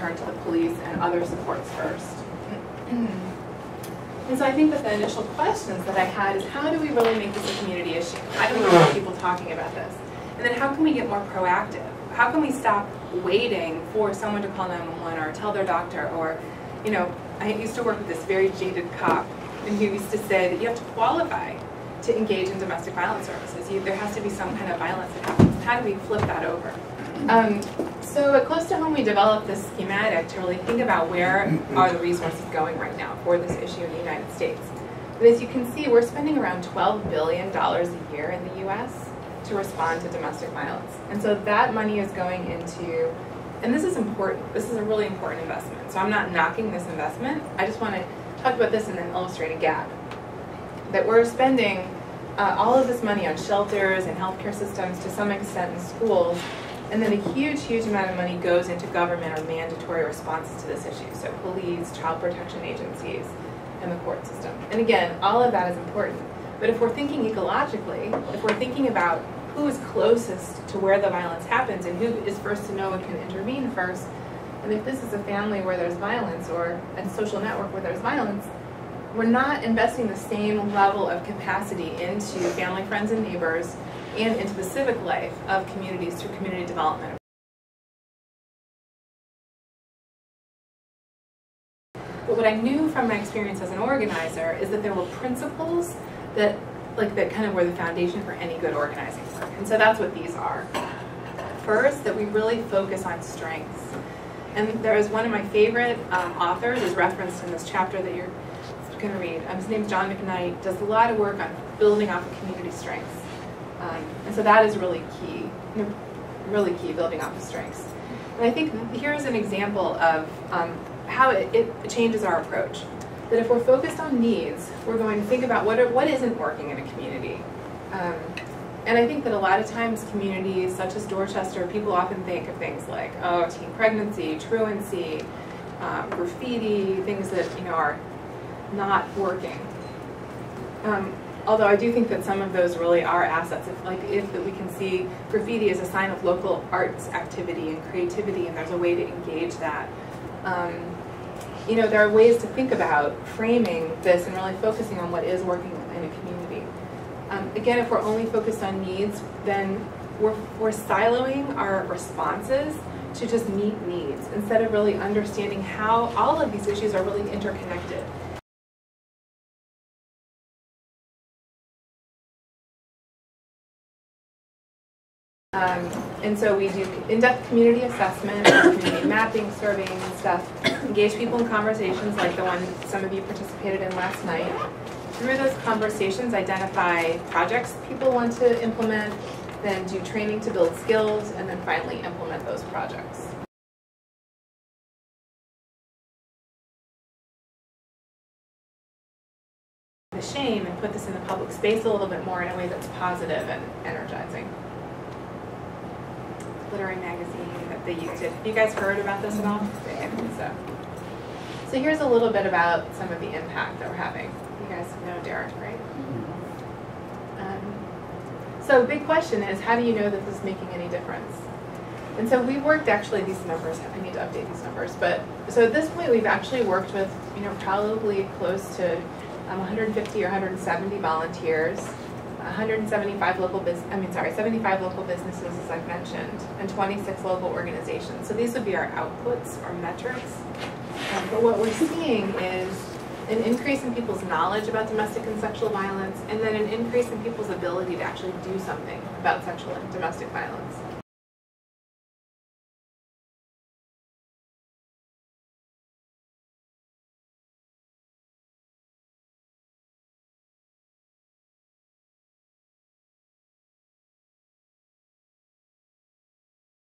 turn to the police and other supports first. And so I think that the initial questions that I had is, how do we really make this a community issue? How do we get more people talking about this? And then how can we get more proactive? How can we stop waiting for someone to call 911 or tell their doctor? Or, you know, I used to work with this very jaded cop, and he used to say that you have to qualify to engage in domestic violence services. There has to be some kind of violence that happens. How do we flip that over? So at Close to Home, we developed this schematic to really think about where are the resources going right now for this issue in the United States. But as you can see, we're spending around $12 billion a year in the U.S. to respond to domestic violence. And so that money is going into, and this is important, this is a really important investment. So I'm not knocking this investment. I just want to talk about this and then illustrate a gap. That we're spending all of this money on shelters and healthcare systems, to some extent in schools, and then a huge, huge amount of money goes into government or mandatory responses to this issue. So police, child protection agencies, and the court system. And again, all of that is important. But if we're thinking ecologically, if we're thinking about who is closest to where the violence happens and who is first to know and can intervene first, and if this is a family where there's violence or a social network where there's violence, we're not investing the same level of capacity into family, friends, and neighbors and into the civic life of communities through community development. But what I knew from my experience as an organizer is that there were principles that kind of were the foundation for any good organizing work. And so that's what these are. First, that we really focus on strengths. And there is one of my favorite authors is referenced in this chapter that you're going to read. His name's John McKnight, does a lot of work on building off of community strengths. And so that is really key, really key, building off of strengths. And I think here's an example of how it changes our approach. That if we're focused on needs, we're going to think about what isn't working in a community. And I think that a lot of times communities such as Dorchester, people often think of things like, oh, teen pregnancy, truancy, graffiti, things that are not working. Although I do think that some of those really are assets. If we can see graffiti as a sign of local arts activity and creativity, and there's a way to engage that. There are ways to think about framing this and really focusing on what is working in a community. Again, if we're only focused on needs, then we're siloing our responses to just meet needs instead of really understanding how all of these issues are really interconnected. And so we do in-depth community assessment, community mapping, surveying and stuff, engage people in conversations like the one some of you participated in last night. Through those conversations, identify projects people want to implement, then do training to build skills, and then finally implement those projects. The shame and put this in the public space a little bit more in a way that's positive and energizing. Literary magazine that they used it. Have you guys heard about this at all? So here's a little bit about some of the impact that we're having. You guys know Derek, right? So the big question is, how do you know that this is making any difference? And so we worked actually these numbers. I need to update these numbers, but so at this point we've actually worked with probably close to 150 or 170 volunteers. 75 local 75 local businesses, as I've mentioned, and 26 local organizations. So these would be our outputs or metrics. But what we're seeing is an increase in people's knowledge about domestic and sexual violence, and then an increase in people's ability to actually do something about sexual and domestic violence.